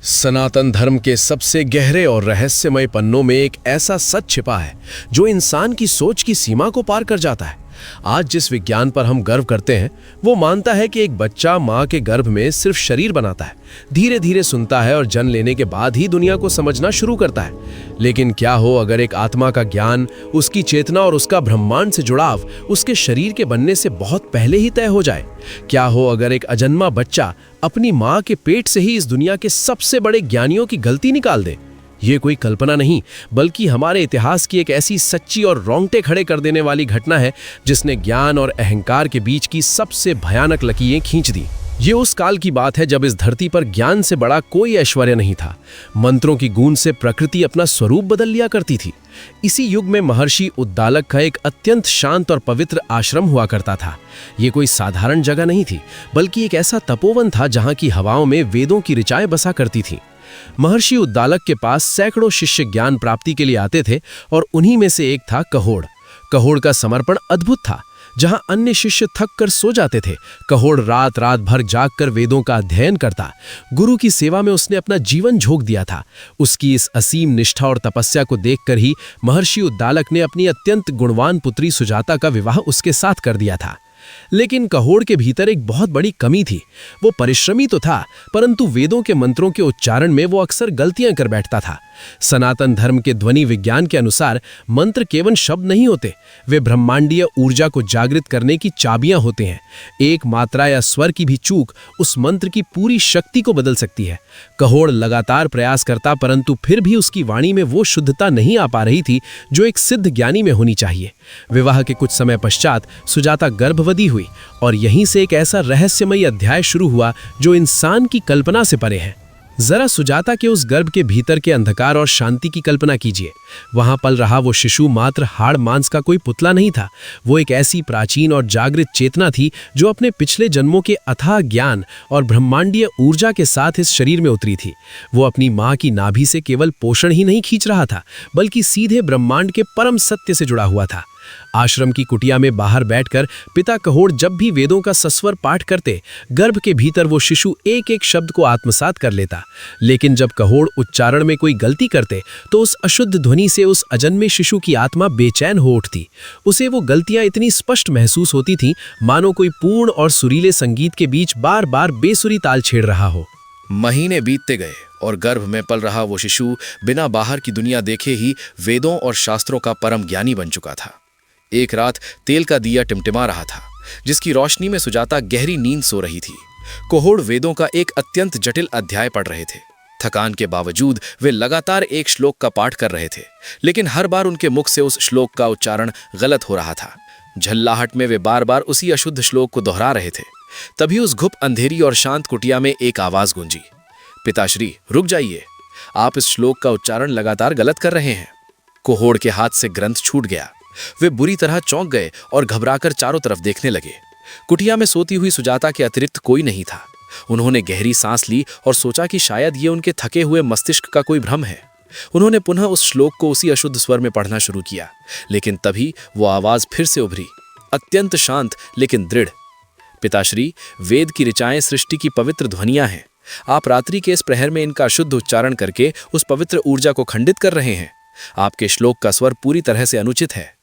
सनातन धर्म के सबसे गहरे और रहस्यमय पन्नों में एक ऐसा सच छिपा है जो इंसान की सोच की सीमा को पार कर जाता है। आज जिस विज्ञान पर हम गर्व करते हैं वो मानता है कि एक बच्चा मां के गर्भ में सिर्फ शरीर बनाता है, धीरे धीरे सुनता है और जन्म लेने के बाद ही दुनिया को समझना शुरू करता है। लेकिन क्या हो अगर एक आत्मा का ज्ञान, उसकी चेतना और उसका ब्रह्मांड से जुड़ाव उसके शरीर के बनने से बहुत पहले ही तय हो जाए? क्या हो अगर एक अजन्मा बच्चा अपनी मां के पेट से ही इस दुनिया के सबसे बड़े ज्ञानियों की गलती निकाल दे? ये कोई कल्पना नहीं बल्कि हमारे इतिहास की एक ऐसी सच्ची और रोंगटे खड़े कर देने वाली घटना है जिसने ज्ञान और अहंकार के बीच की सबसे भयानक लकीरें खींच दी। ये उस काल की बात है जब इस धरती पर ज्ञान से बड़ा कोई ऐश्वर्य नहीं था। मंत्रों की गूंज से प्रकृति अपना स्वरूप बदल लिया करती थी। इसी युग में महर्षि उद्दालक का एक अत्यंत शांत और पवित्र आश्रम हुआ करता था। ये कोई साधारण जगह नहीं थी बल्कि एक ऐसा तपोवन था जहां की हवाओं में वेदों की ऋचाएं बसा करती थीं। महर्षि उद्दालक के पास सैकड़ों शिष्य ज्ञान प्राप्ति के लिए आते थे और उन्हीं में से एक था कहोड़। कहोड़ का समर्पण अद्भुत था। जहां अन्य शिष्य थक कर सो जाते थे, कहोड़ रात रात भर जागकर वेदों का अध्ययन करता। गुरु की सेवा में उसने अपना जीवन झोंक दिया था। उसकी इस असीम निष्ठा और तपस्या को देखकर ही महर्षि उद्दालक ने अपनी अत्यंत गुणवान पुत्री सुजाता का विवाह उसके साथ कर दिया था। लेकिन कहोड़ के भीतर एक बहुत बड़ी कमी थी। वो परिश्रमी तो था परंतु वेदों के मंत्रों के उच्चारण में वो अक्सर गलतियां कर बैठता था। सनातन धर्म के ध्वनि विज्ञान के अनुसार मंत्र केवल शब्द नहीं होते, वे ब्रह्मांडीय ऊर्जा को जागृत करने की चाबियां होते हैं। एक मात्रा या स्वर की भी चूक उस मंत्र की पूरी शक्ति को बदल सकती है। कहोड़ लगातार प्रयास करता परंतु फिर भी उसकी वाणी में वो शुद्धता नहीं आ पा रही थी जो एक सिद्ध ज्ञानी में होनी चाहिए। विवाह के कुछ समय पश्चात सुजाता गर्भवती हुई और यहीं से एक ऐसा रहस्यमयी अध्याय शुरू हुआ जो इंसान की कल्पना से परे है। जरा सुजाता के उस गर्भ के भीतर के अंधकार और शांति की कल्पना कीजिए। वहां पल रहा वो शिशु मात्र हाड़ मांस का कोई पुतला नहीं था। वो एक ऐसी प्राचीन और जागृत चेतना थी जो अपने पिछले जन्मों के अथाह ज्ञान और ब्रह्मांडीय ऊर्जा के साथ इस शरीर में उतरी थी। वो अपनी मां की नाभि से केवल पोषण ही नहीं खींच रहा था बल्कि सीधे ब्रह्मांड के परम सत्य से जुड़ा हुआ था। आश्रम की कुटिया में बाहर बैठकर पिता कहोड़ जब भी वेदों का सस्वर पाठ करते, गर्भ के भीतर वो शिशु एक एक शब्द को आत्मसात कर लेता। लेकिन जब कहोड़ उच्चारण में कोई गलती करते तो उस अशुद्ध ध्वनि से उस अजन्मे शिशु की आत्मा बेचैन हो उठती। उसे वो गलतियां इतनी स्पष्ट महसूस होती थीं मानो कोई पूर्ण और सुरीले संगीत के बीच बार बार बेसुरी ताल छेड़ रहा हो। महीने बीतते गए और गर्भ में पल रहा वो शिशु बिना बाहर की दुनिया देखे ही वेदों और शास्त्रों का परम ज्ञानी बन चुका था। एक रात तेल का दिया टिमटिमा रहा था जिसकी रोशनी में सुजाता गहरी नींद सो रही थी। कहोड़ वेदों का एक अत्यंत जटिल अध्याय पढ़ रहे थे। थकान के बावजूद वे लगातार एक श्लोक का पाठ कर रहे थे, लेकिन हर बार उनके मुख से उस श्लोक का उच्चारण गलत हो रहा था। झल्लाहट में वे बार बार उसी अशुद्ध श्लोक को दोहरा रहे थे। तभी उस घुप अंधेरी और शांत कुटिया में एक आवाज गूंजी, पिताश्री रुक जाइए, आप इस श्लोक का उच्चारण लगातार गलत कर रहे हैं। कहोड़ के हाथ से ग्रंथ छूट गया। वे बुरी तरह चौंक गए और घबराकर चारों तरफ देखने लगे। कुटिया में सोती हुई सुजाता के अतिरिक्त कोई नहीं था। उन्होंने गहरी सांस ली और सोचा कि शायद ये उनके थके हुए मस्तिष्क का कोई भ्रम है। उन्होंने पुनः उस श्लोक को उसी अशुद्ध स्वर में पढ़ना शुरू किया, लेकिन तभी वो आवाज फिर से उभरी, अत्यंत शांत लेकिन दृढ़। पिताश्री, वेद की ऋचाएं सृष्टि की पवित्र ध्वनियां हैं। आप रात्रि के इस प्रहर में इनका शुद्ध उच्चारण करके उस पवित्र ऊर्जा को खंडित कर रहे हैं। आपके श्लोक का स्वर पूरी तरह से अनुचित है।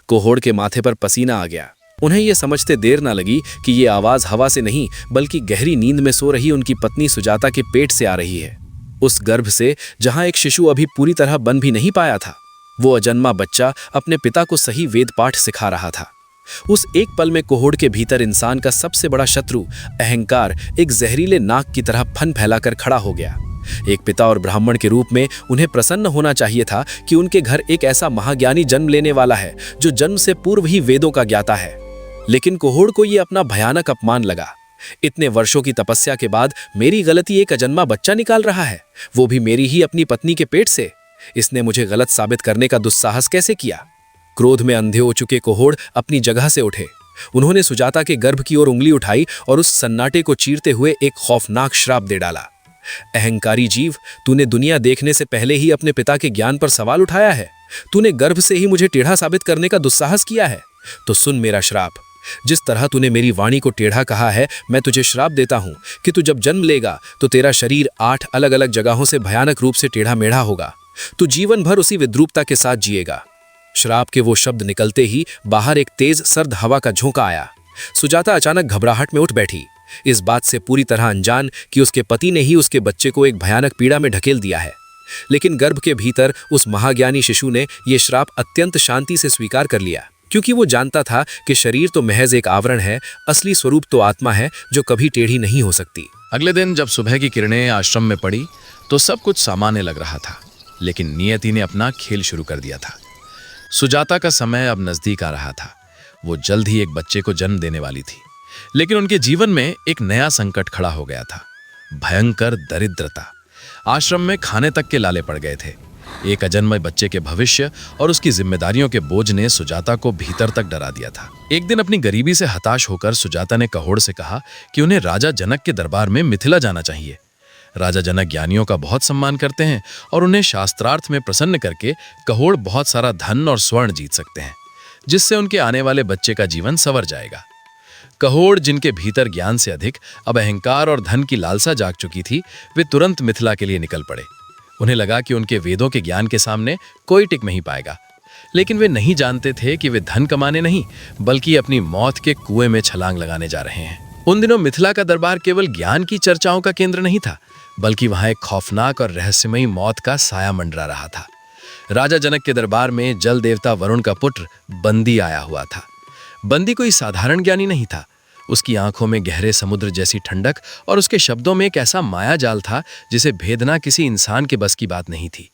कहोड़ के माथे पर पसीना आ गया। उन्हें यह समझते देर ना लगी कि ये आवाज हवा से नहीं बल्कि गहरी नींद में सो रही उनकी पत्नी सुजाता के पेट से आ रही है। उस गर्भ से जहां एक शिशु अभी पूरी तरह बन भी नहीं पाया था, वो अजन्मा बच्चा अपने पिता को सही वेद पाठ सिखा रहा था। उस एक पल में कहोड़ के भीतर इंसान का सबसे बड़ा शत्रु अहंकार एक जहरीले नाग की तरह फन फैलाकर खड़ा हो गया। एक पिता और ब्राह्मण के रूप में उन्हें प्रसन्न होना चाहिए था कि उनके घर एक ऐसा महाज्ञानी जन्म लेने वाला है जो जन्म से पूर्व ही वेदों का ज्ञाता है। लेकिन कहोड़ को यह अपना भयानक अपमान लगा। इतने वर्षों की तपस्या के बाद मेरी गलती एक अजन्मा बच्चा निकाल रहा है, वो भी मेरी ही अपनी पत्नी के पेट से। इसने मुझे गलत साबित करने का दुस्साहस कैसे किया? क्रोध में अंधे हो चुके कहोड़ अपनी जगह से उठे। उन्होंने सुजाता के गर्भ की ओर उंगली उठाई और उस सन्नाटे को चीरते हुए एक खौफनाक श्राप दे डाला। अहंकारी जीव, तूने दुनिया देखने से पहले ही अपने पिता के ज्ञान पर सवाल उठाया है। तूने गर्भ से ही मुझे टेढ़ा साबित करने का दुस्साहस किया है। तो सुन मेरा श्राप, जिस तरह तूने मेरी वाणी को टेढ़ा कहा है, मैं तुझे श्राप देता हूं कि तू जब जन्म लेगा तो तेरा शरीर 8 अलग अलग जगहों से भयानक रूप से टेढ़ा मेढ़ा होगा। तू जीवन भर उसी विद्रूपता के साथ जिएगा। श्राप के वो शब्द निकलते ही बाहर एक तेज सर्द हवा का झोंका आया। सुजाता अचानक घबराहट में उठ बैठी, इस बात से पूरी तरह अनजान कि उसके पति ने ही उसके बच्चे को एक भयानक पीड़ा में ढकेल दिया है। लेकिन गर्भ के भीतर उस महाज्ञानी शिशु ने यह श्राप अत्यंत शांति से स्वीकार कर लिया, क्योंकि वो जानता था कि शरीर तो महज एक आवरण है, असली स्वरूप तो आत्मा है जो कभी टेढ़ी नहीं हो सकती। अगले दिन जब सुबह की किरणें आश्रम में पड़ी तो सब कुछ सामान्य लग रहा था, लेकिन नियति ने अपना खेल शुरू कर दिया था। सुजाता का समय अब नजदीक आ रहा था। वो जल्द ही एक बच्चे को जन्म देने वाली थी, लेकिन उनके जीवन में एक नया संकट खड़ा हो गया था, भयंकर दरिद्रता। आश्रम में खाने तक के लाले पड़ गए थे। एक अजन्मय बच्चे के भविष्य और उसकी जिम्मेदारियों के बोझ ने सुजाता को भीतर तक डरा दिया था। एक दिन अपनी गरीबी से हताश होकर सुजाता ने कहोड़ से कहा कि उन्हें राजा जनक के दरबार में मिथिला जाना चाहिए। राजा जनक ज्ञानियों का बहुत सम्मान करते हैं और उन्हें शास्त्रार्थ में प्रसन्न करके कहोड़ बहुत सारा धन और स्वर्ण जीत सकते हैं, जिससे उनके आने वाले बच्चे का जीवन संवर जाएगा। कहोड़, जिनके भीतर ज्ञान से अधिक अब अहंकार और धन की लालसा जाग चुकी थी, वे तुरंत मिथिला के लिए निकल पड़े। उन्हें लगा कि उनके वेदों के ज्ञान के सामने कोई टिक नहीं पाएगा, लेकिन वे नहीं जानते थे कि वे धन कमाने नहीं बल्कि अपनी मौत के कुएं में छलांग लगाने जा रहे हैं। उन दिनों मिथिला का दरबार केवल ज्ञान की चर्चाओं का केंद्र नहीं था, बल्कि वहां एक खौफनाक और रहस्यमयी मौत का साया मंडरा रहा था। राजा जनक के दरबार में जल देवता वरुण का पुत्र बंदी आया हुआ था। बंदी कोई साधारण ज्ञानी नहीं था। उसकी आंखों में गहरे समुद्र जैसी ठंडक और उसके शब्दों में एक ऐसा माया जाल था जिसे भेदना किसी इंसान के बस की बात नहीं थी।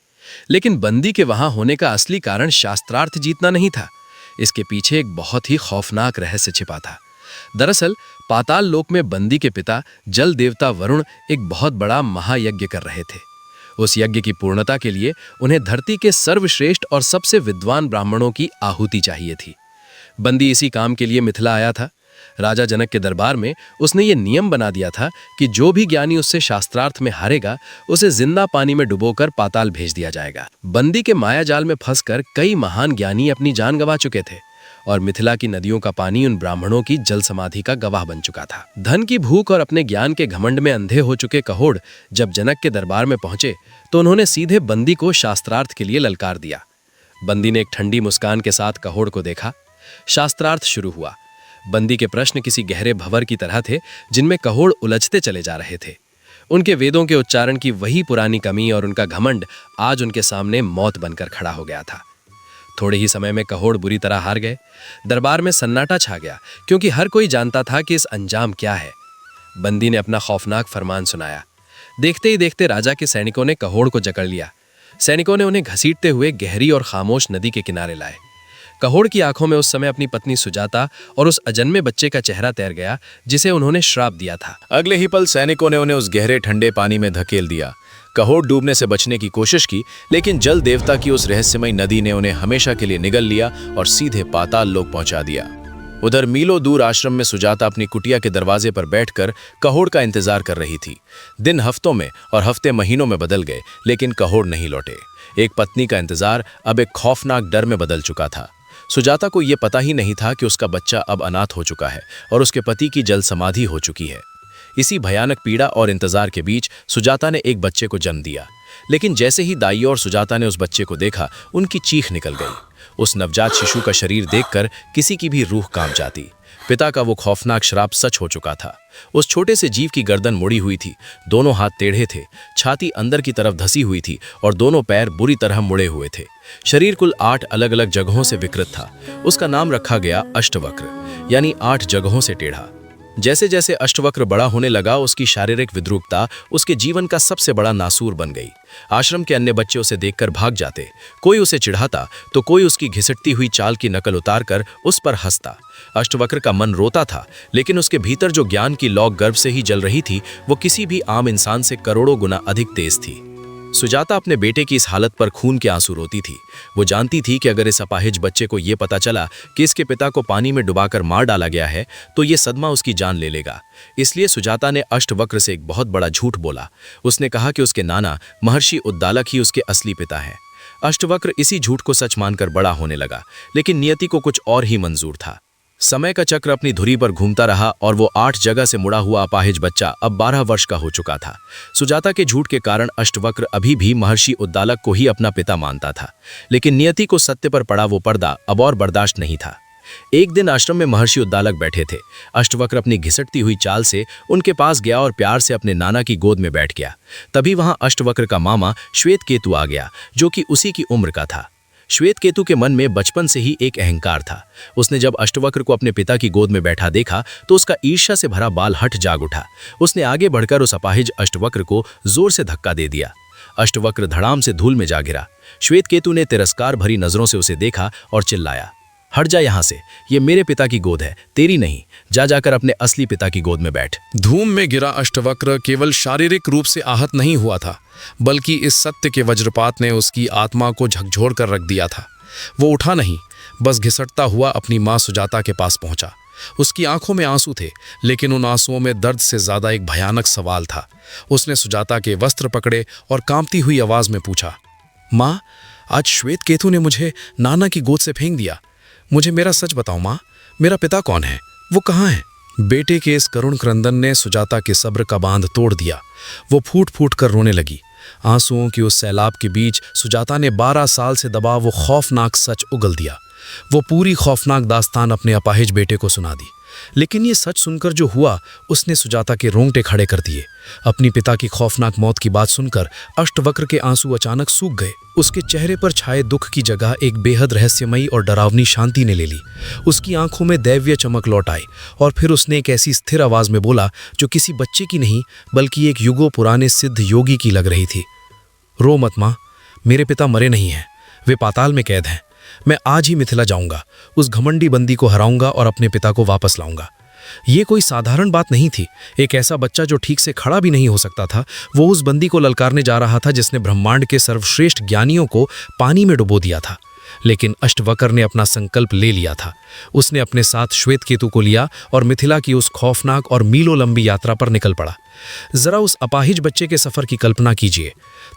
लेकिन बंदी के वहां होने का असली कारण शास्त्रार्थ जीतना नहीं था। इसके पीछे एक बहुत ही खौफनाक रहस्य छिपा था। दरअसल पाताल लोक में बंदी के पिता जल देवता वरुण एक बहुत बड़ा महायज्ञ कर रहे थे। उस यज्ञ की पूर्णता के लिए उन्हें धरती के सर्वश्रेष्ठ और सबसे विद्वान ब्राह्मणों की आहुति चाहिए थी। बंदी इसी काम के लिए मिथिला आया था। राजा जनक के दरबार में उसने ये नियम बना दिया था कि जो भी ज्ञानी उससे शास्त्रार्थ में हारेगा, उसे जिंदा पानी में डुबोकर पाताल भेज दिया जाएगा। बंदी के मायाजाल में फंसकर कई महान ज्ञानी अपनी जान गंवा चुके थे और मिथिला की नदियों का पानी उन ब्राह्मणों की जल समाधि का गवाह बन चुका था। धन की भूख और अपने ज्ञान के घमंड में अंधे हो चुके कहोड़ जब जनक के दरबार में पहुंचे तो उन्होंने सीधे बंदी को शास्त्रार्थ के लिए ललकार दिया। बंदी ने एक ठंडी मुस्कान के साथ कहोड़ को देखा। शास्त्रार्थ शुरू हुआ। बंदी के प्रश्न किसी गहरे भंवर की तरह थे जिनमें कहोड़ उलझते चले जा रहे थे। उनके वेदों के उच्चारण की वही पुरानी कमी और उनका घमंड आज उनके सामने मौत बनकर खड़ा हो गया था। थोड़े ही समय में कहोड़ बुरी तरह हार गए। दरबार में सन्नाटा छा गया, क्योंकि हर कोई जानता था कि इस अंजाम क्या है। बंदी ने अपना खौफनाक फरमान सुनाया। देखते ही देखते राजा के सैनिकों ने कहोड़ को जकड़ लिया। सैनिकों ने उन्हें घसीटते हुए गहरी और खामोश नदी के किनारे लाए। कहोड़ की आंखों में उस समय अपनी पत्नी सुजाता और उस अजन्मे बच्चे का चेहरा तैर गया जिसे उन्होंने श्राप दिया था। अगले ही पल सैनिकों ने उन्हें उस गहरे ठंडे पानी में धकेल दिया। कहोड़ डूबने से बचने की कोशिश की, लेकिन जल देवता की उस रहस्यमयी नदी ने उन्हें हमेशा के लिए निगल लिया और सीधे पाताल लोक पहुंचा दिया। उधर मीलों दूर आश्रम में सुजाता अपनी कुटिया के दरवाजे पर बैठकर कहोड़ का इंतजार कर रही थी। दिन हफ्तों में और हफ्ते महीनों में बदल गए, लेकिन कहोड़ नहीं लौटे। एक पत्नी का इंतजार अब एक खौफनाक डर में बदल चुका था। सुजाता को यह पता ही नहीं था कि उसका बच्चा अब अनाथ हो चुका है और उसके पति की जल समाधि हो चुकी है। इसी भयानक पीड़ा और इंतजार के बीच सुजाता ने एक बच्चे को जन्म दिया, लेकिन जैसे ही दाई और सुजाता ने उस बच्चे को देखा, उनकी चीख निकल गई। उस नवजात शिशु का शरीर देखकर किसी की भी रूह कांप जाती। पिता का वो खौफनाक श्राप सच हो चुका था। उस छोटे से जीव की गर्दन मुड़ी हुई थी, दोनों हाथ टेढ़े थे, छाती अंदर की तरफ धसी हुई थी और दोनों पैर बुरी तरह मुड़े हुए थे। शरीर कुल 8 अलग अलग जगहों से विकृत था। उसका नाम रखा गया अष्टवक्र, यानी 8 जगहों से टेढ़ा। जैसे जैसे अष्टवक्र बड़ा होने लगा, उसकी शारीरिक विद्रूपता उसके जीवन का सबसे बड़ा नासूर बन गई। आश्रम के अन्य बच्चे उसे देखकर भाग जाते। कोई उसे चिढ़ाता तो कोई उसकी घिसटती हुई चाल की नकल उतारकर उस पर हंसता। अष्टवक्र का मन रोता था, लेकिन उसके भीतर जो ज्ञान की लौ गर्भ से ही जल रही थी, वो किसी भी आम इंसान से करोड़ों गुना अधिक तेज थी। सुजाता अपने बेटे की इस हालत पर खून के आंसू रोती थी। वो जानती थी कि अगर इस अपाहिज बच्चे को यह पता चला कि इसके पिता को पानी में डुबाकर मार डाला गया है, तो ये सदमा उसकी जान ले लेगा। इसलिए सुजाता ने अष्टवक्र से एक बहुत बड़ा झूठ बोला। उसने कहा कि उसके नाना महर्षि उद्दालक ही उसके असली पिता हैं। अष्टवक्र इसी झूठ को सच मानकर बड़ा होने लगा, लेकिन नियति को कुछ और ही मंजूर था। समय का चक्र अपनी धुरी पर घूमता रहा और वो 8 जगह से मुड़ा हुआ अपाहिज बच्चा अब 12 वर्ष का हो चुका था। सुजाता के झूठ के कारण अष्टवक्र अभी भी महर्षि उद्दालक को ही अपना पिता मानता था, लेकिन नियति को सत्य पर पड़ा वो पर्दा अब और बर्दाश्त नहीं था। एक दिन आश्रम में महर्षि उद्दालक बैठे थे। अष्टवक्र अपनी घिसटती हुई चाल से उनके पास गया और प्यार से अपने नाना की गोद में बैठ गया। तभी वहां अष्टवक्र का मामा श्वेतकेतु आ गया, जो कि उसी की उम्र का था। श्वेतकेतु के मन में बचपन से ही एक अहंकार था। उसने जब अष्टवक्र को अपने पिता की गोद में बैठा देखा तो उसका ईर्ष्या से भरा बाल हट जाग उठा। उसने आगे बढ़कर उस अपाहिज अष्टवक्र को जोर से धक्का दे दिया। अष्टवक्र धड़ाम से धूल में जा गिरा। श्वेतकेतु ने तिरस्कार भरी नजरों से उसे देखा और चिल्लाया, हट जा यहां से, ये मेरे पिता की गोद है, तेरी नहीं। जा जाकर अपने असली पिता की गोद में बैठ। धूम में गिरा अष्टवक्र केवल शारीरिक रूप से आहत नहीं हुआ था, बल्कि इस सत्य के वज्रपात ने उसकी आत्मा को झकझोर कर रख दिया था। वो उठा नहीं, बस घिसटता हुआ अपनी माँ सुजाता के पास पहुंचा। उसकी आंखों में आंसू थे, लेकिन उन आंसुओं में दर्द से ज्यादा एक भयानक सवाल था। उसने सुजाता के वस्त्र पकड़े और कांपती हुई आवाज में पूछा, माँ, आज श्वेतकेतु ने मुझे नाना की गोद से फेंक दिया। मुझे मेरा सच बताओ माँ, मेरा पिता कौन है, वो कहाँ है? बेटे के इस करुण क्रंदन ने सुजाता के सब्र का बांध तोड़ दिया। वो फूट फूट कर रोने लगी। आंसुओं की उस सैलाब के बीच सुजाता ने 12 साल से दबा वो खौफनाक सच उगल दिया। वो पूरी खौफनाक दास्तान अपने अपाहिज बेटे को सुना दी। लेकिन ये सच सुनकर जो हुआ, उसने सुजाता के रोंगटे खड़े कर दिए। अपनी पिता की खौफनाक मौत की बात सुनकर अष्टवक्र के आंसू अचानक सूख गए। उसके चेहरे पर छाए दुख की जगह एक बेहद रहस्यमयी और डरावनी शांति ने ले ली। उसकी आंखों में दैवीय चमक लौट आई और फिर उसने एक ऐसी स्थिर आवाज में बोला जो किसी बच्चे की नहीं, बल्कि एक युगों पुराने सिद्ध योगी की लग रही थी। रो मत माँ, मेरे पिता मरे नहीं हैं, वे पाताल में कैद हैं। मैं आज ही मिथिला जाऊंगा, उस घमंडी बंदी को हराऊंगा और अपने पिता को वापस लाऊंगा। ये कोई साधारण बात नहीं थी। एक ऐसा बच्चा जो ठीक से खड़ा भी नहीं हो सकता था, वो उस बंदी को ललकारने जा रहा था जिसने ब्रह्मांड के सर्वश्रेष्ठ ज्ञानियों को पानी में डुबो दिया था। लेकिन अष्टवक्र ने अपना संकल्प ले लिया था। उसने अपने साथ श्वेतकेतु को लिया और मिथिला की उस खौफनाक और मीलों लंबी यात्रा पर निकल पड़ा। जरा उस अपाहिज बच्चे के सफर की कल्पना कीजिए।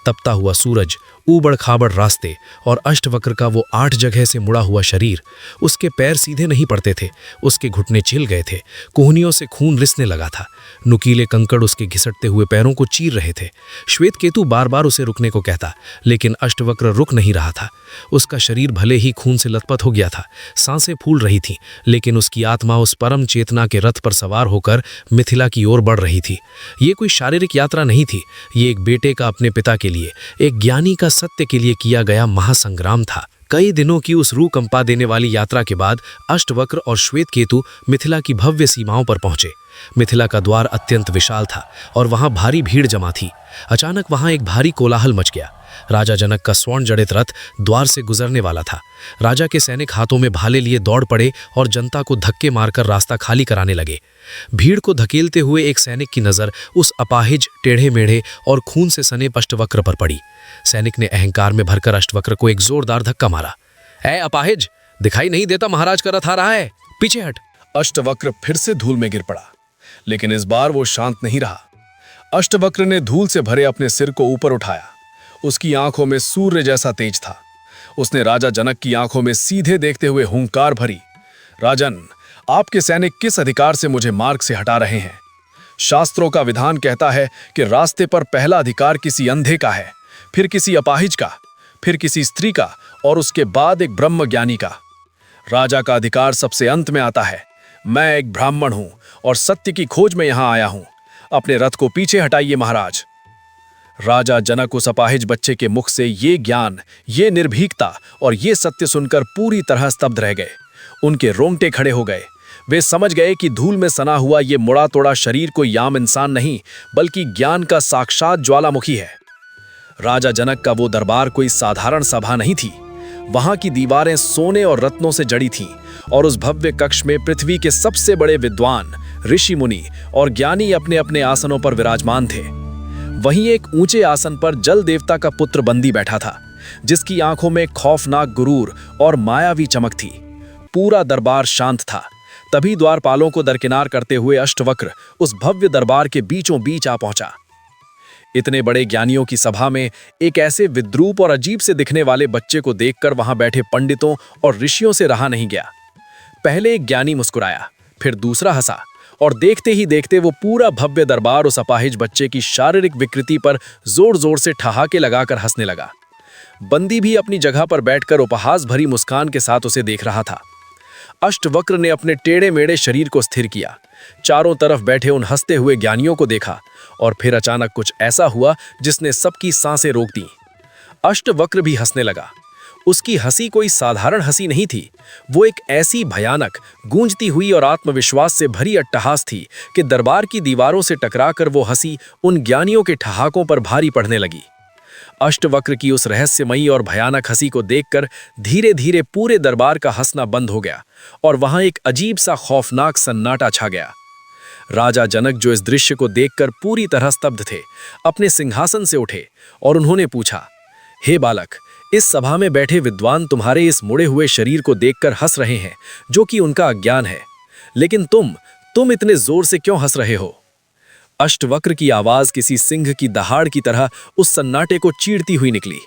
तपता हुआ सूरज, ऊबड़ खाबड़ रास्ते और अष्टवक्र का वो 8 जगह से मुड़ा हुआ शरीर। उसके पैर सीधे नहीं पड़ते थे, उसके घुटने छिल गए थे, कोहनियों से खून रिसने लगा था। नुकीले कंकड़ उसके घिसटते हुए पैरों को चीर रहे थे। श्वेतकेतु बार बार उसे रुकने को कहता, लेकिन अष्टवक्र रुक नहीं रहा था। उसका शरीर भले ही खून से लथपथ हो गया था, सांसें फूल रही थीं, लेकिन उसकी आत्मा उस परम चेतना के रथ पर सवार होकर मिथिला की ओर बढ़ रही थी। ये कोई शारीरिक यात्रा नहीं थी, ये एक बेटे का अपने पिता के लिए, एक ज्ञानी का सत्य के लिए किया गया महासंग्राम था। कई दिनों की उस रूह कंपा देने वाली यात्रा के बाद अष्टवक्र और श्वेतकेतु मिथिला की भव्य सीमाओं पर पहुंचे। मिथिला का द्वार अत्यंत विशाल था और वहां भारी भीड़ जमा थी। अचानक वहां एक भारी कोलाहल मच गया। राजा जनक का स्वर्ण जड़ित रथ द्वार से गुजरने वाला था। राजा के सैनिक हाथों में भाले लिए दौड़ पड़े और जनता को धक्के मारकर रास्ता खाली कराने लगे। भीड़ को धकेलते हुए एक सैनिक की नजर उस अपाहिज, टेढ़े मेढ़े और खून से सने अष्टवक्र पर पड़ी। सैनिक ने अहंकार में भरकर अष्टवक्र को एक जोरदार धक्का मारा। ऐ अपाहिज, दिखाई नहीं देता महाराज का रथ आ रहा है, पीछे हट। अष्टवक्र फिर से धूल में गिर पड़ा, लेकिन इस बार वो शांत नहीं रहा। अष्टवक्र ने धूल से भरे अपने सिर को ऊपर उठाया। उसकी आंखों में सूर्य जैसा तेज था। उसने राजा जनक की आंखों में सीधे देखते हुए हुंकार भरी, राजन, आपके सैनिक किस अधिकार से मुझे मार्ग से हटा रहे हैं? शास्त्रों का विधान कहता है कि रास्ते पर पहला अधिकार किसी अंधे का है, फिर किसी अपाहिज का, फिर किसी स्त्री का और उसके बाद एक ब्रह्मज्ञानी का। राजा का अधिकार सबसे अंत में आता है। मैं एक ब्राह्मण हूं और सत्य की खोज में यहां आया हूं। अपने रथ को पीछे हटाइए महाराज। राजा जनक उस अपाहिज बच्चे के मुख से ये ज्ञान, ये निर्भीकता और ये सत्य सुनकर पूरी तरह स्तब्ध रह गए। उनके रोंगटे खड़े हो गए। वे समझ गए कि धूल में सना हुआ ये मुड़ा तोड़ा शरीर कोई आम इंसान नहीं, बल्कि ज्ञान का साक्षात ज्वालामुखी है। राजा जनक का वो दरबार कोई साधारण सभा नहीं थी। वहां की दीवारें सोने और रत्नों से जड़ी थीं और उस भव्य कक्ष में पृथ्वी के सबसे बड़े विद्वान, ऋषि मुनि और ज्ञानी अपने अपने आसनों पर विराजमान थे। वहीं एक ऊंचे आसन पर जल देवता का पुत्र बंदी बैठा था, जिसकी आंखों में खौफनाक गुरूर और मायावी चमक थी। पूरा दरबार शांत था। तभी द्वारपालों को दरकिनार करते हुए अष्टवक्र उस भव्य दरबार के बीचों बीच आ पहुंचा। इतने बड़े ज्ञानियों की सभा में एक ऐसे विद्रूप और अजीब से दिखने वाले बच्चे को देखकर वहां बैठे पंडितों और ऋषियों से रहा नहीं गया। पहले एक ज्ञानी मुस्कुराया, फिर दूसरा हंसा, और देखते ही देखते वो पूरा भव्य दरबार उस अपाहिज बच्चे की शारीरिक विकृति पर जोर जोर से ठहाके लगाकर हंसने लगा। बंदी भी अपनी जगह पर बैठकर उपहास भरी मुस्कान के साथ उसे देख रहा था। अष्टवक्र ने अपने टेढ़े मेढ़े शरीर को स्थिर किया, चारों तरफ बैठे उन हंसते हुए ज्ञानियों को देखा, और फिर अचानक कुछ ऐसा हुआ जिसने सबकी सांसें रोक दी। अष्टवक्र भी हंसने लगा। उसकी हंसी कोई साधारण हंसी नहीं थी, वो एक ऐसी भयानक, गूंजती हुई और आत्मविश्वास से भरी अट्टहास थी कि दरबार की दीवारों से टकराकर वो हंसी उन ज्ञानियों के ठहाकों पर भारी पड़ने लगी। अष्टवक्र की उस रहस्यमयी और भयानक हंसी को देखकर धीरे धीरे पूरे दरबार का हंसना बंद हो गया और वहां एक अजीब सा खौफनाक सन्नाटा छा गया। राजा जनक, जो इस दृश्य को देखकर पूरी तरह स्तब्ध थे, अपने सिंहासन से उठे और उन्होंने पूछा, हे बालक, इस सभा में बैठे विद्वान तुम्हारे इस मुड़े हुए शरीर को देखकर हंस रहे हैं, जो कि उनका अज्ञान है, लेकिन तुम इतने जोर से क्यों हंस रहे हो? अष्टवक्र की आवाज किसी सिंह की दहाड़ की तरह उस सन्नाटे को चीरती हुई निकली।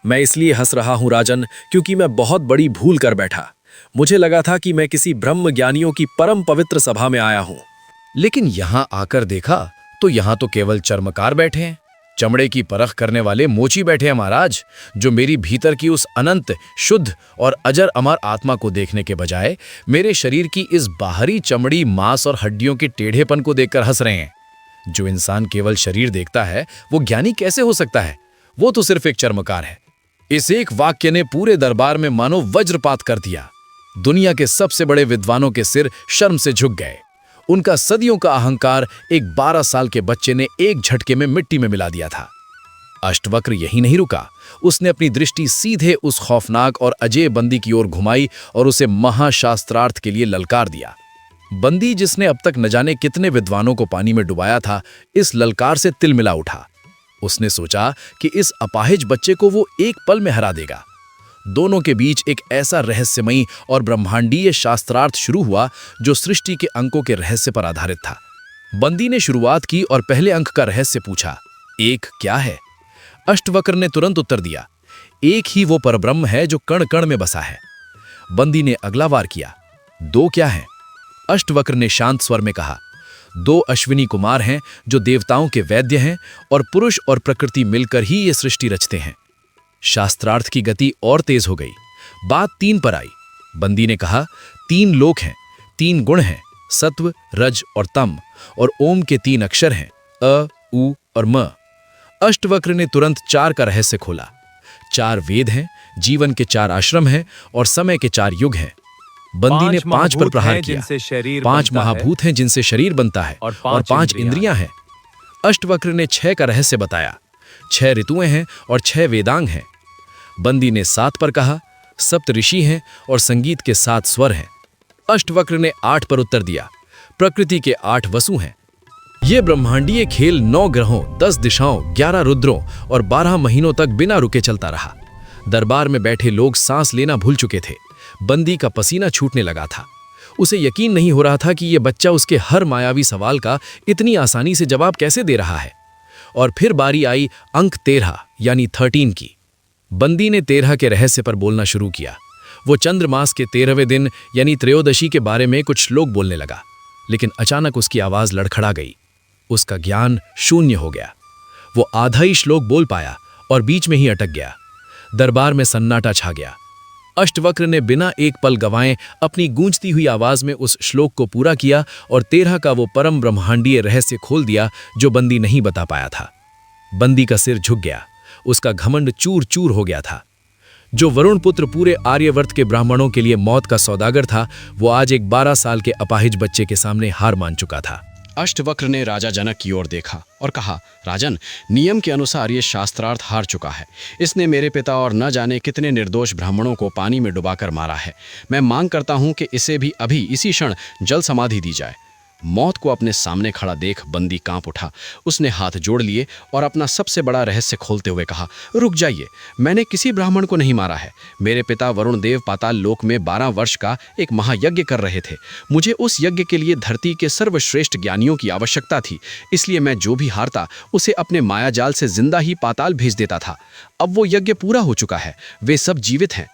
मैं इसलिए हंस रहा हूं राजन, क्योंकि मैं बहुत बड़ी भूल कर बैठा। मुझे लगा था कि मैं किसी ब्रह्म ज्ञानियों की परम पवित्र सभा में आया हूं। लेकिन यहां आकर देखा तो यहां तो केवल चर्मकार बैठे हैं, चमड़े की परख करने वाले मोची बैठे हैं महाराज, जो मेरी भीतर की उस अनंत, शुद्ध और अजर अमर आत्मा को देखने के बजाय मेरे शरीर की इस बाहरी चमड़ी, मांस और हड्डियों के टेढ़ेपन को देखकर हंस रहे हैं। जो इंसान केवल शरीर देखता है वो ज्ञानी कैसे हो सकता है? वो तो सिर्फ एक चर्मकार है। इस एक वाक्य ने पूरे दरबार में मानो वज्रपात कर दिया। दुनिया के सबसे बड़े विद्वानों के सिर शर्म से झुक गए। उनका सदियों का अहंकार एक 12 साल के बच्चे ने एक झटके में मिट्टी में मिला दिया था। अष्टवक्र यही नहीं रुका, उसने अपनी दृष्टि सीधे उस खौफनाक और अजय बंदी की ओर घुमाई और उसे महाशास्त्रार्थ के लिए ललकार दिया। बंदी, जिसने अब तक न जाने कितने विद्वानों को पानी में डुबाया था, इस ललकार से तिलमिला उठा। उसने सोचा कि इस अपाहिज बच्चे को वो एक पल में हरा देगा। दोनों के बीच एक ऐसा रहस्यमयी और ब्रह्मांडीय शास्त्रार्थ शुरू हुआ जो सृष्टि के अंकों के रहस्य पर आधारित था। बंदी ने शुरुआत की और पहले अंक का रहस्य पूछा, एक क्या है? अष्टवक्र ने तुरंत उत्तर दिया, एक ही वो परब्रह्म है जो कण कण में बसा है। बंदी ने अगला वार किया, दो क्या है? अष्टवक्र ने शांत स्वर में कहा, दो अश्विनी कुमार हैं जो देवताओं के वैद्य हैं, और पुरुष और प्रकृति मिलकर ही ये सृष्टि रचते हैं। शास्त्रार्थ की गति और तेज हो गई। बात 3 पर आई। बंदी ने कहा, 3 लोक हैं, 3 गुण हैं, सत्व, रज और तम, और ओम के 3 अक्षर हैं, अ, उ और म। अष्टवक्र ने तुरंत 4 का रहस्य खोला। 4 वेद हैं, जीवन के 4 आश्रम हैं और समय के 4 युग हैं। बंदी ने 5 पर प्रहार किया। 5 महाभूत हैं जिनसे शरीर बनता है, और 5 इंद्रियां हैं। अष्टवक्र ने 6 का रहस्य बताया। 6 ऋतुएं हैं और 6 वेदांग हैं। बंदी ने 7 पर कहा, सप्त ऋषि हैं और संगीत के 7 स्वर हैं। अष्टवक्र ने 8 पर उत्तर दिया, प्रकृति के 8 वसु हैं। ये ब्रह्मांडीय खेल 9 ग्रहों, 10 दिशाओं, 11 रुद्रों और 12 महीनों तक बिना रुके चलता रहा। दरबार में बैठे लोग सांस लेना भूल चुके थे। बंदी का पसीना छूटने लगा था। उसे यकीन नहीं हो रहा था कि यह बच्चा उसके हर मायावी सवाल का इतनी आसानी से जवाब कैसे दे रहा है। और फिर बारी आई अंक 13 यानी 13 की। बंदी ने 13 के रहस्य पर बोलना शुरू किया। वो चंद्रमास के 13वें दिन यानी त्रयोदशी के बारे में कुछ श्लोक बोलने लगा, लेकिन अचानक उसकी आवाज लड़खड़ा गई। उसका ज्ञान शून्य हो गया। वो आधा ही श्लोक बोल पाया और बीच में ही अटक गया। दरबार में सन्नाटा छा गया। अष्टवक्र ने बिना एक पल गंवाए अपनी गूंजती हुई आवाज में उस श्लोक को पूरा किया और 13 का वो परम ब्रह्मांडीय रहस्य खोल दिया जो बंदी नहीं बता पाया था। बंदी का सिर झुक गया। उसका घमंड चूर चूर हो गया था। जो वरुण पुत्र पूरे आर्यवर्त के ब्राह्मणों के लिए मौत का सौदागर था, वो आज एक 12 साल के अपाहिज बच्चे के सामने हार मान चुका था। अष्टवक्र ने राजा जनक की ओर देखा और कहा, राजन, नियम के अनुसार ये शास्त्रार्थ हार चुका है। इसने मेरे पिता और न जाने कितने निर्दोष ब्राह्मणों को पानी में डुबाकर मारा है। मैं मांग करता हूं कि इसे भी अभी इसी क्षण जल समाधि दी जाए। मौत को अपने सामने खड़ा देख बंदी कांप उठा। उसने हाथ जोड़ लिए और अपना सबसे बड़ा रहस्य खोलते हुए कहा, रुक जाइए, मैंने किसी ब्राह्मण को नहीं मारा है। मेरे पिता वरुण देव पाताल लोक में 12 वर्ष का एक महायज्ञ कर रहे थे। मुझे उस यज्ञ के लिए धरती के सर्वश्रेष्ठ ज्ञानियों की आवश्यकता थी, इसलिए मैं जो भी हारता उसे अपने मायाजाल से जिंदा ही पाताल भेज देता था। अब वो यज्ञ पूरा हो चुका है, वे सब जीवित हैं।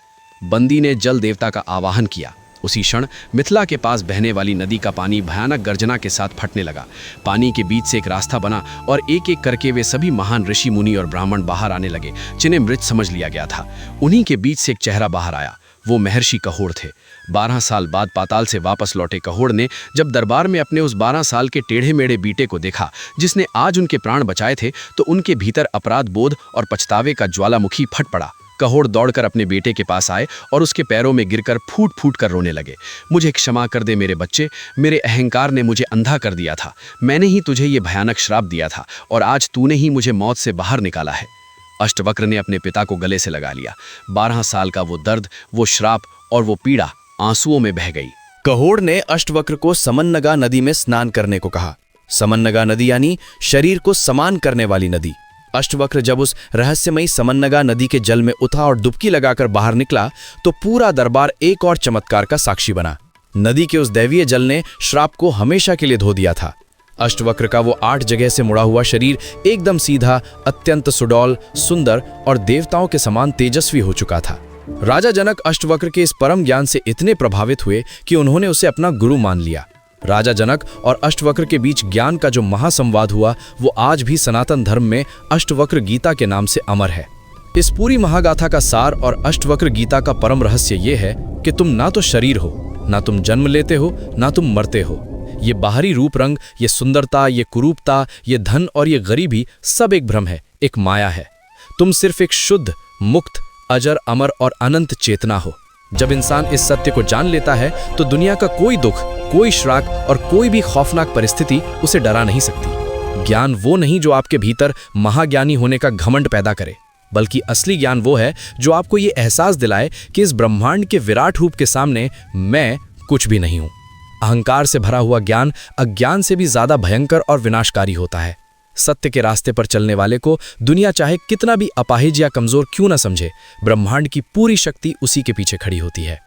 बंदी ने जल देवता का आवाहन किया उसी क्षण मिथिला के पास बहने वाली नदी का पानी भयानक गर्जना के साथ फटने लगा। पानी के बीच से एक रास्ता बना और एक एक करके वे सभी महान ऋषि मुनि और ब्राह्मण बाहर आने लगे, जिन्हें मृत समझ लिया गया था। उन्हीं के बीच से एक चेहरा बाहर आया। वो महर्षि कहोड़ थे। 12 साल बाद पाताल से वापस लौटे कहोड़ ने जब दरबार में अपने उस 12 साल के टेढ़े मेढ़े बेटे को देखा जिसने आज उनके प्राण बचाए थे, तो उनके भीतर अपराध बोध और पछतावे का ज्वालामुखी फट पड़ा। कहोड़ दौड़कर अपने बेटे के पास आए और उसके पैरों में गिरकर फूट फूट कर रोने लगे। मुझे क्षमा कर दे मेरे बच्चे, मेरे अहंकार ने मुझे अंधा कर दिया था। मैंने ही तुझे ये भयानक श्राप दिया था और आज तूने ही मुझे मौत से बाहर निकाला है। अष्टवक्र ने अपने पिता को गले से लगा लिया। 12 साल का वो दर्द, वो श्राप और वो पीड़ा आंसुओं में बह गई। कहोड़ ने अष्टवक्र को समन्नगा नदी में स्नान करने को कहा। समन्नगा नदी यानी शरीर को समान करने वाली नदी। अष्टवक्र जब उस रहस्यमयी समन्नगा नदी के जल में उठा और डुबकी लगाकर बाहर निकला तो पूरा दरबार एक और चमत्कार का साक्षी बना। नदी के उस दैवीय जल ने श्राप को हमेशा के लिए धो दिया था। अष्टवक्र का वो 8 जगह से मुड़ा हुआ शरीर एकदम सीधा, अत्यंत सुडौल, सुंदर और देवताओं के समान तेजस्वी हो चुका था। राजा जनक अष्टवक्र के इस परम ज्ञान से इतने प्रभावित हुए कि उन्होंने उसे अपना गुरु मान लिया। राजा जनक और अष्टवक्र के बीच ज्ञान का जो महासंवाद हुआ वो आज भी सनातन धर्म में अष्टवक्र गीता के नाम से अमर है। इस पूरी महागाथा का सार और अष्टवक्र गीता का परम रहस्य ये है कि तुम ना तो शरीर हो, ना तुम जन्म लेते हो, ना तुम मरते हो। ये बाहरी रूप रंग, ये सुंदरता, ये कुरूपता, ये धन और ये गरीबी सब एक भ्रम है, एक माया है। तुम सिर्फ एक शुद्ध, मुक्त, अजर, अमर और अनंत चेतना हो। जब इंसान इस सत्य को जान लेता है तो दुनिया का कोई दुख, कोई श्राप और कोई भी खौफनाक परिस्थिति उसे डरा नहीं सकती। ज्ञान वो नहीं जो आपके भीतर महाज्ञानी होने का घमंड पैदा करे, बल्कि असली ज्ञान वो है जो आपको ये एहसास दिलाए कि इस ब्रह्मांड के विराट रूप के सामने मैं कुछ भी नहीं हूं। अहंकार से भरा हुआ ज्ञान अज्ञान से भी ज्यादा भयंकर और विनाशकारी होता है। सत्य के रास्ते पर चलने वाले को दुनिया चाहे कितना भी अपाहिज या कमजोर क्यों न समझे, ब्रह्मांड की पूरी शक्ति उसी के पीछे खड़ी होती है।